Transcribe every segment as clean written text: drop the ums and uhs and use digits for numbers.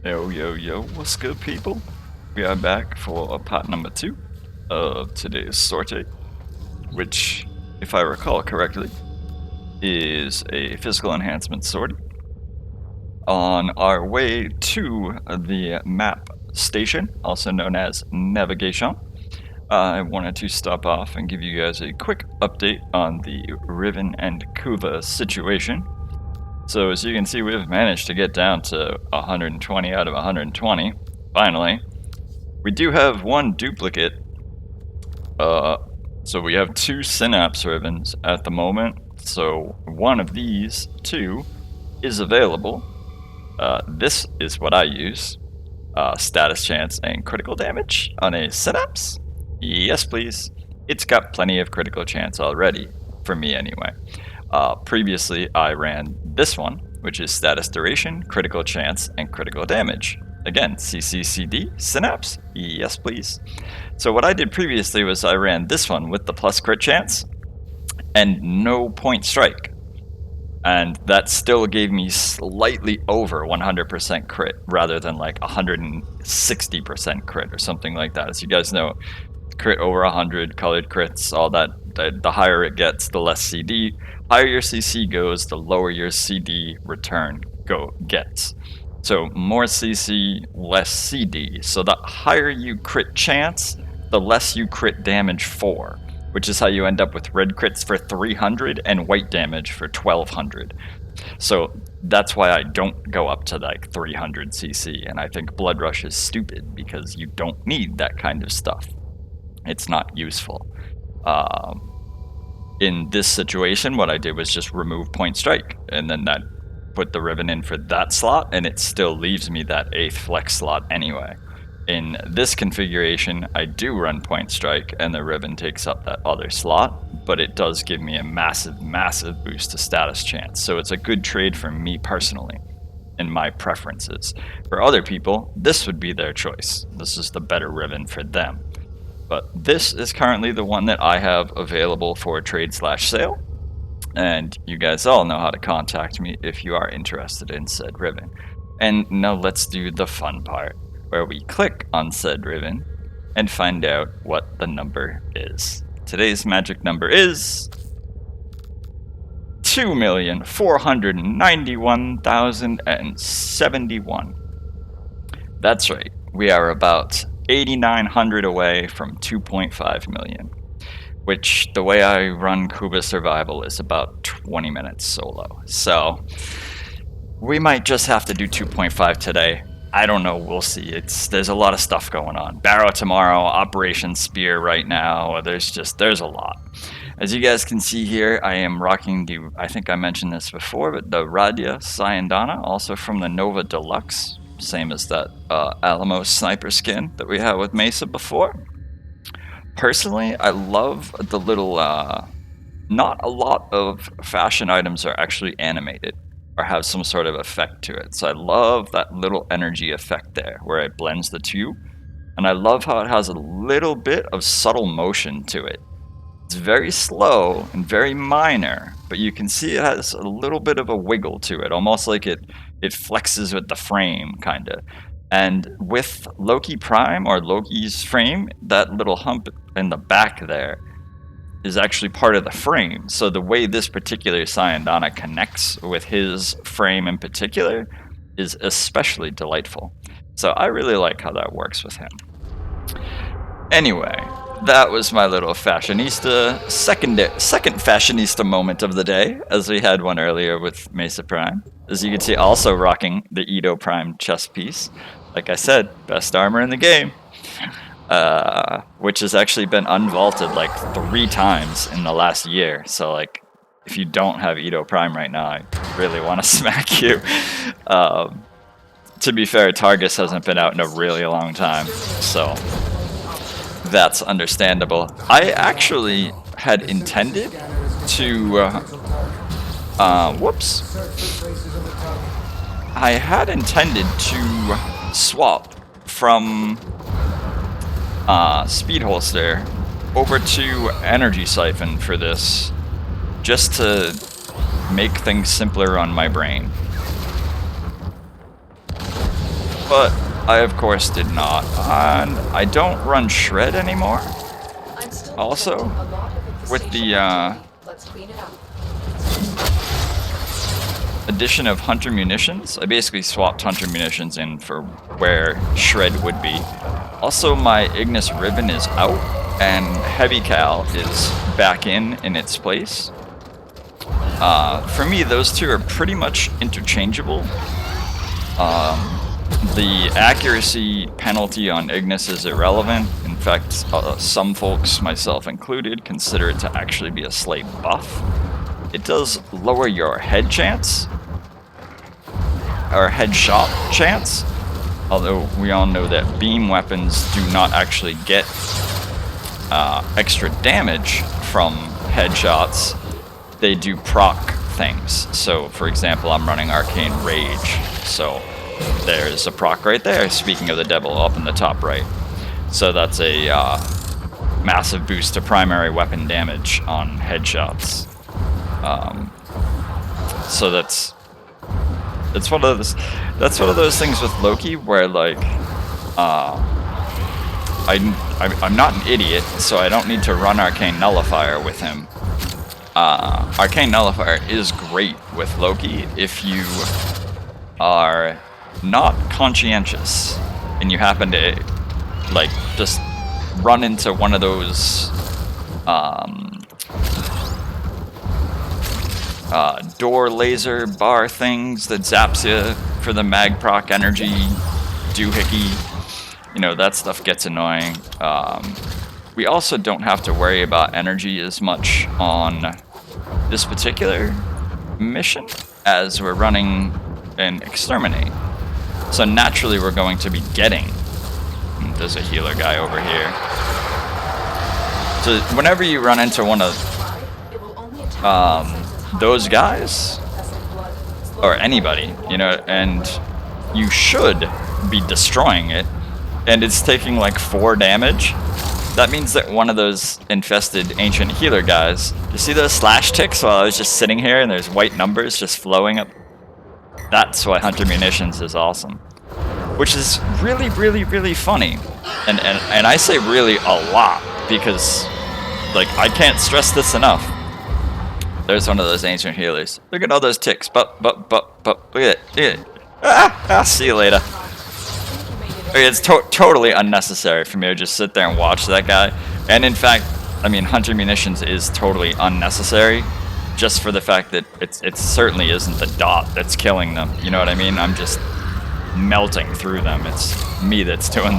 Yo, yo, yo, what's good, people? We are back for part number 2 of today's sortie, which, if I recall correctly, is a physical enhancement sortie. On our way to the map station, also known as navigation, I wanted to stop off and give you guys a quick update on the Riven and KUVA situation. So as you can see, we've managed to get down to 120 out of 120, finally. We do have one duplicate, so we have 2 synapse rivens at the moment, so one of these 2 is available. This is what I use, status chance and critical damage on a synapse. Yes please, it's got plenty of critical chance already, for me anyway. Previously I ran this one, which is status duration, critical chance, and critical damage. Again, CCCD, synapse, yes please. So what I did previously was I ran this one with the plus crit chance and no point strike. And that still gave me slightly over 100% crit rather than like 160% crit or something like that. As you guys know, crit over 100, colored crits, all that, the higher it gets, the less CD. Higher your CC goes, the lower your CD return gets. So more CC, less CD. So the higher you crit chance, the less you crit damage for, which is how you end up with red crits for 300 and white damage for 1200. So that's why I don't go up to like 300 CC, and I think Blood Rush is stupid because you don't need that kind of stuff. It's not useful. In this situation, what I did was just remove point strike, and then that put the riven in for that slot, and it still leaves me that 8th flex slot anyway. In this configuration, I do run point strike, and the riven takes up that other slot, but it does give me a massive, massive boost to status chance, so it's a good trade for me personally, in my preferences. For other people, this would be their choice. This is the better riven for them. But this is currently the one that I have available for trade/sale, and you guys all know how to contact me if you are interested in said riven. And now let's do the fun part, where we click on said riven and find out what the number is. Today's magic number is 2,491,071. That's right, we are about 8,900 away from 2.5 million, which the way I run KUVA Survival is about 20 minutes solo. So we might just have to do 2.5 today. I don't know, we'll see. There's a lot of stuff going on. Barrow tomorrow, Operation Spear right now. There's a lot. As you guys can see here, I am rocking I think I mentioned this before, but the Radia Sayandana, also from the Nova Deluxe. Same as that Alamo sniper skin that we had with Mesa before. Personally, I love the little, not a lot of fashion items are actually animated or have some sort of effect to it. So I love that little energy effect there where it blends the two. And I love how it has a little bit of subtle motion to it. It's very slow and very minor, but you can see it has a little bit of a wiggle to it, almost like it flexes with the frame, kind of. And with Loki Prime, or Loki's frame, that little hump in the back there is actually part of the frame. So the way this particular Sayandana connects with his frame in particular is especially delightful. So I really like how that works with him. Anyway, that was my little fashionista, second fashionista moment of the day, as we had one earlier with Mesa Prime. As you can see, also rocking the Edo Prime chest piece. Like I said, best armor in the game. Which has actually been unvaulted like 3 times in the last year. So like, if you don't have Edo Prime right now, I really want to smack you. To be fair, Targus hasn't been out in a really long time, so that's understandable. I actually had intended to, I had intended to swap from Speed Holster over to Energy Siphon for this, just to make things simpler on my brain. but I of course did not. And I don't run shred anymore. Also, with the addition of hunter munitions, I basically swapped hunter munitions in for where shred would be. Also, my Ignis riven is out, and heavy cal is back in its place. For me, those two are pretty much interchangeable. The accuracy penalty on Ignis is irrelevant. In fact, some folks, myself included, consider it to actually be a slight buff. It does lower your head chance, or headshot chance, although we all know that beam weapons do not actually get extra damage from headshots. They do proc things. So, for example, I'm running Arcane Rage, so there's a proc right there, speaking of the devil, up in the top right. So that's a massive boost to primary weapon damage on headshots. So that's one of those things with Loki where, like, I'm not an idiot, so I don't need to run Arcane Nullifier with him. Arcane Nullifier is great with Loki if you are not conscientious and you happen to, like, just run into one of those door laser bar things that zaps you for the mag proc energy doohickey. You know, that stuff gets annoying. We also don't have to worry about energy as much on this particular mission as we're running an exterminate. So naturally we're going to be getting... There's a healer guy over here. So whenever you run into one of those guys, or anybody, you know, and you should be destroying it, and it's taking like 4 damage, that means that one of those infested ancient healer guys, you see those slash ticks while I was just sitting here and there's white numbers just flowing up? That's why Hunter Munitions is awesome. Which is really, really, really funny. And I say really a lot, because, like, I can't stress this enough. There's one of those ancient healers. Look at all those ticks. But, look at it. Look at it. See you later. Okay, it's totally unnecessary for me to just sit there and watch that guy. And in fact, I mean, Hunter Munitions is totally unnecessary, just for the fact that it certainly isn't the dot that's killing them. You know what I mean? I'm just melting through them. It's me that's doing,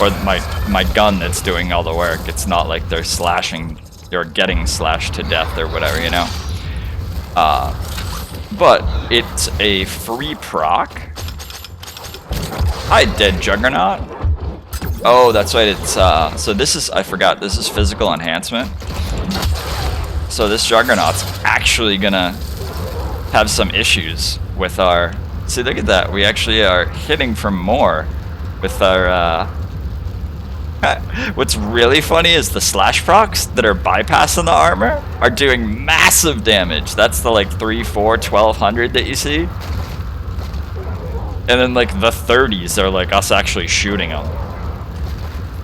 or my gun that's doing all the work. It's not like they're slashing or getting slashed to death or whatever, you know? But it's a free proc. Hi, dead Juggernaut. Oh, that's right, it's, so this is, I forgot, this is physical enhancement. So this Juggernaut's actually gonna have some issues with our, see, look at that, we actually are hitting for more with our, what's really funny is the slash procs that are bypassing the armor are doing massive damage. That's the, like, 3, 4, 1200 that you see. And then, like, the 30s are, like, us actually shooting them,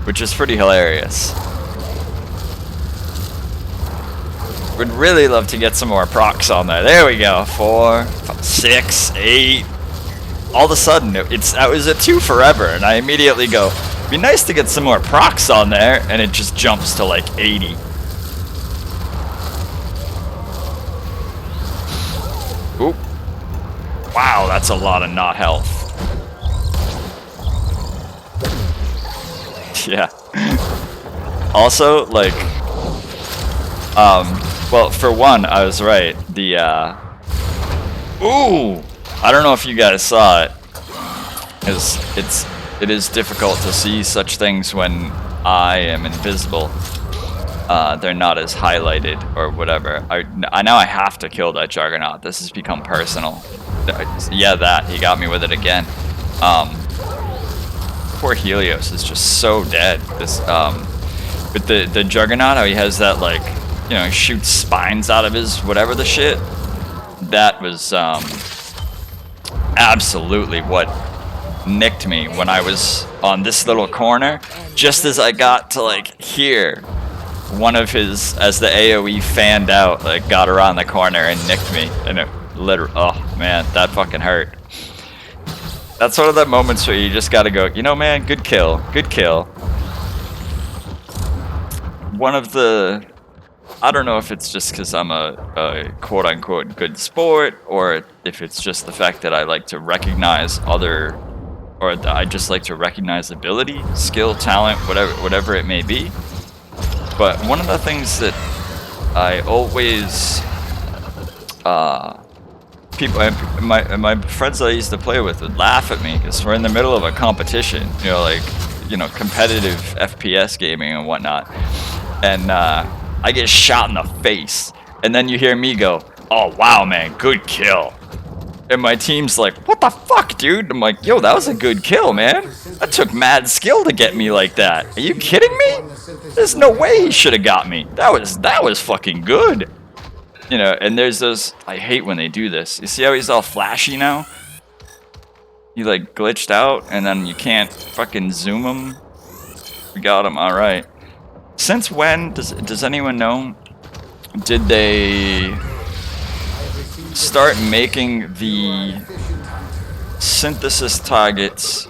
which is pretty hilarious. Would really love to get some more procs on there. There we go. 4, 6, 8. All of a sudden, I was at 2 forever, and I immediately go, it'd be nice to get some more procs on there, and it just jumps to, like, 80. Oop. Wow, that's a lot of not health. Yeah. Also, like, well, for one, I was right. The, ooh! I don't know if you guys saw it. It is difficult to see such things when I am invisible. They're not as highlighted or whatever. I know I have to kill that Juggernaut. This has become personal. Yeah, that. He got me with it again. Poor Helios is just so dead. This, but the Juggernaut, how he has that, like, you know, he shoots spines out of his whatever the shit. That was, absolutely what nicked me when I was on this little corner, just as I got to like here. One of his, as the AoE fanned out, like got around the corner and nicked me, and it literally, oh man, that fucking hurt. That's one of the moments where you just gotta go, you know, man, good kill, good kill. One of the, I don't know if it's just because I'm a quote-unquote good sport, or if it's just the fact that I like to recognize other, or I just like to recognize ability, skill, talent, whatever it may be. But one of the things that I always, my friends that I used to play with would laugh at me because we're in the middle of a competition, you know, like, you know, competitive FPS gaming and whatnot. And I get shot in the face, and then you hear me go, "Oh wow, man, good kill." And my team's like, "What the fuck, dude?" I'm like, "Yo, that was a good kill, man. That took mad skill to get me like that. Are you kidding me? There's no way he should have got me. That was fucking good." You know, and there's those, I hate when they do this. You see how he's all flashy now? He like glitched out, and then you can't fucking zoom him. We got him, alright. Since when, does anyone know, did they start making the synthesis targets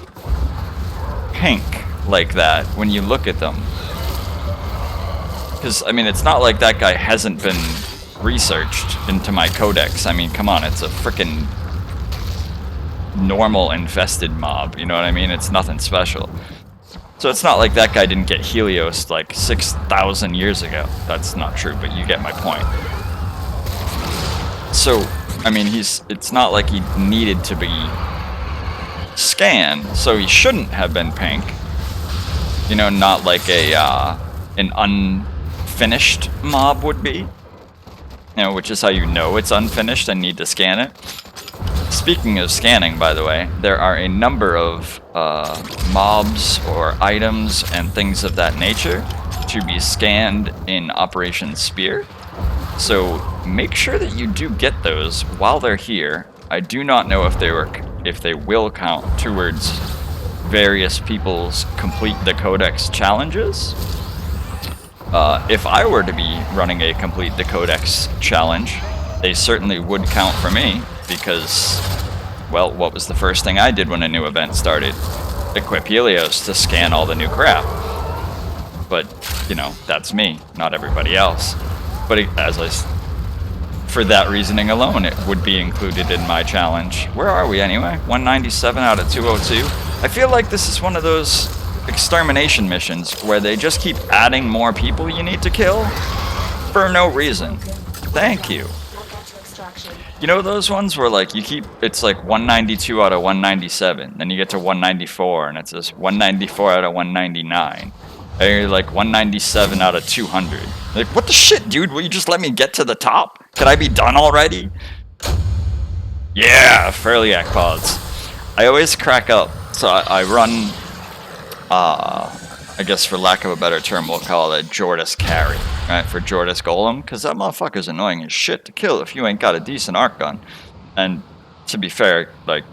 pink like that when you look at them? Because, I mean, it's not like that guy hasn't been researched into my codex. I mean, come on, it's a frickin' normal infested mob, you know what I mean? It's nothing special. So it's not like that guy didn't get Helios like 6,000 years ago. That's not true, but you get my point. So, I mean, it's not like he needed to be scanned, so he shouldn't have been pink. You know, not like an unfinished mob would be. You know, which is how you know it's unfinished and need to scan it. Speaking of scanning, by the way, there are a number of mobs or items and things of that nature to be scanned in Operation Spear. So make sure that you do get those while they're here. I do not know if they will count towards various people's complete the codex challenges. If I were to be running a complete the codex challenge, they certainly would count for me, because, well, what was the first thing I did when a new event started? Equip Helios to scan all the new crap. But, you know, that's me, not everybody else. But for that reasoning alone, it would be included in my challenge. Where are we anyway? 197 out of 202? I feel like this is one of those extermination missions where they just keep adding more people you need to kill for no reason. Thank you. You know those ones where like it's like 192 out of 197, then you get to 194 and it says 194 out of 199. And you're like 197 out of 200. Like, what the shit, dude? Will you just let me get to the top? Could I be done already? Yeah, Pherliac pods. I always crack up. So I run, I guess for lack of a better term, we'll call it a Jordas carry, right? For Jordas Golem, because that motherfucker's annoying as shit to kill if you ain't got a decent arc gun. And to be fair, like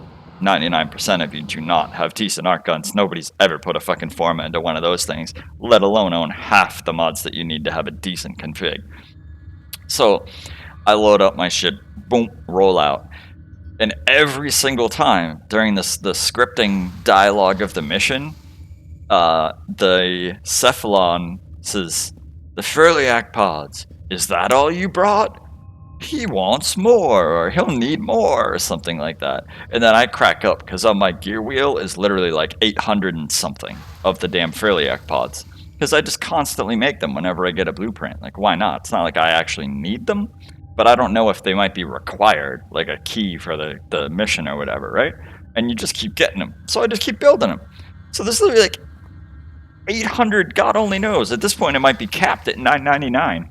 99% of you do not have decent arc guns. Nobody's ever put a fucking Forma into one of those things, let alone own half the mods that you need to have a decent config. So I load up my shit, boom, roll out. And every single time during the scripting dialogue of the mission, the Cephalon says, "The Pherliac pods, is that all you brought? He wants more, or he'll need more," or something like that. And then I crack up, because on my gear wheel is literally like 800 and something of the damn Pherliac pods. Because I just constantly make them whenever I get a blueprint. Like, why not? It's not like I actually need them, but I don't know if they might be required, like a key for the mission or whatever, right? And you just keep getting them. So I just keep building them. So there's literally like 800, God only knows. At this point, it might be capped at 999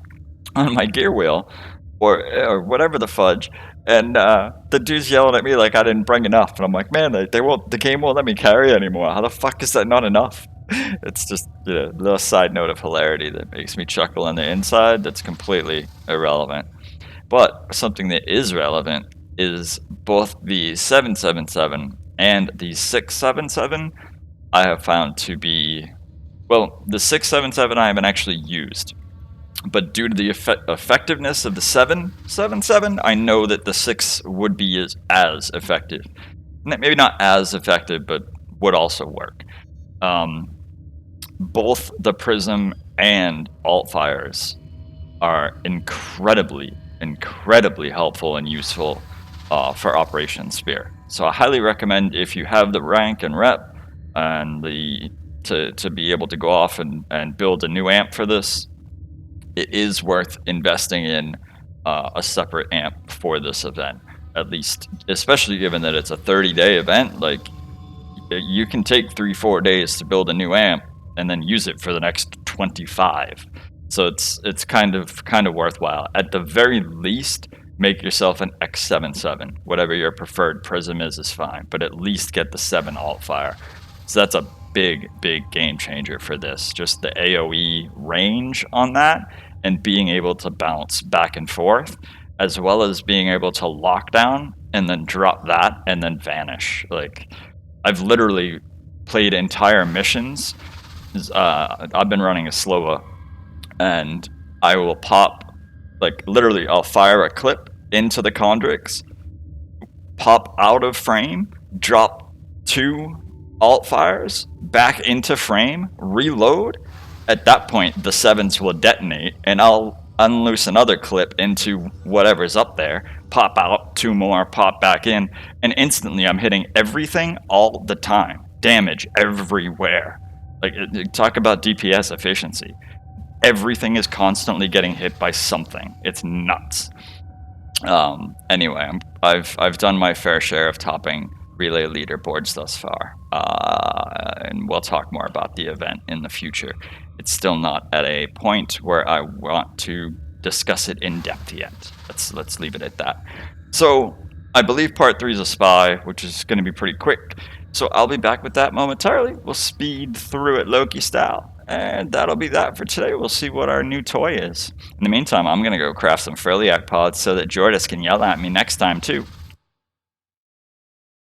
on my gear wheel, or whatever the fudge. And the dude's yelling at me like I didn't bring enough. And I'm like, man, the game won't let me carry anymore. How the fuck is that not enough? It's just, you know, a little side note of hilarity that makes me chuckle on the inside that's completely irrelevant. But something that is relevant is both the 777 And the 677 I have found to be, well, the 677 I haven't actually used, but due to the effectiveness of the 777, I know that the 6 would be as effective. Maybe not as effective, but would also work. Both the Prism and alt fires are incredibly helpful and useful for Operation Spear. So I highly recommend, if you have the rank and rep and to be able to go off and build a new amp for this, it is worth investing in a separate amp for this event, at least, especially given that it's a 30-day event. Like, you can take 3-4 days to build a new amp and then use it for the next 25. So it's kind of worthwhile. At the very least, make yourself an X77. Whatever your preferred prism is fine, but at least get the 7 alt fire. So that's a big game changer for this. Just the AoE range on that, and being able to bounce back and forth, as well as being able to lock down and then drop that and then vanish. Like, I've literally played entire missions. I've been running a Slova, and I will pop, like, literally, I'll fire a clip into the Chondrix, pop out of frame, drop 2 alt fires back into frame, reload. At that point, the 7s will detonate, and I'll unloose another clip into whatever's up there, pop out 2 more, pop back in, and instantly I'm hitting everything all the time. Damage everywhere. Like, talk about DPS efficiency. Everything is constantly getting hit by something. It's nuts. Anyway, I've done my fair share of topping relay leaderboards thus far, and we'll talk more about the event in the future. It's still not at a point where I want to discuss it in depth yet. Let's leave it at that. So I believe part 3 is a spy, which is going to be pretty quick. So I'll be back with that momentarily. We'll speed through it Loki style. And that'll be that for today. We'll see what our new toy is. In the meantime, I'm going to go craft some Pherliac pods so that Jordis can yell at me next time too.